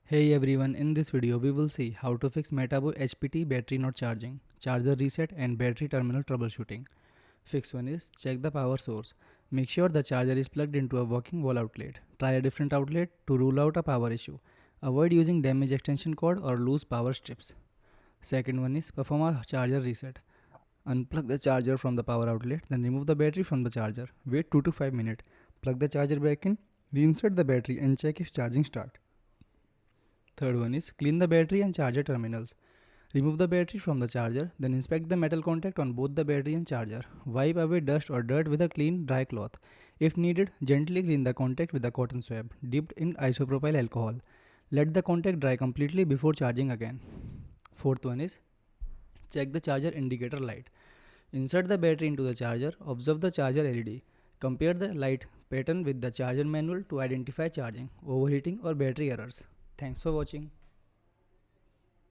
Hey everyone, in this video we will see how to fix Metabo HPT battery not charging, charger reset and battery terminal troubleshooting. Fix 1 is check the power source. Make sure the charger is plugged into a working wall outlet. Try a different outlet to rule out a power issue. Avoid using damaged extension cord or loose power strips. Second one is perform a charger reset. Unplug the charger from the power outlet, then remove the battery from the charger. Wait 2 to 5 minutes. Plug the charger back in, reinsert the battery and check if charging start. Third one is clean the battery and charger terminals. Remove the battery from the charger, then inspect the metal contact on both the battery and charger. Wipe away dust or dirt with a clean dry cloth. If needed, gently clean the contact with a cotton swab dipped in isopropyl alcohol. Let the contact dry completely before charging again. Fourth one is check the charger indicator light. Insert the battery into the charger, observe the charger LED. Compare the light pattern with the charger manual to identify charging, overheating or battery errors. Thanks for watching.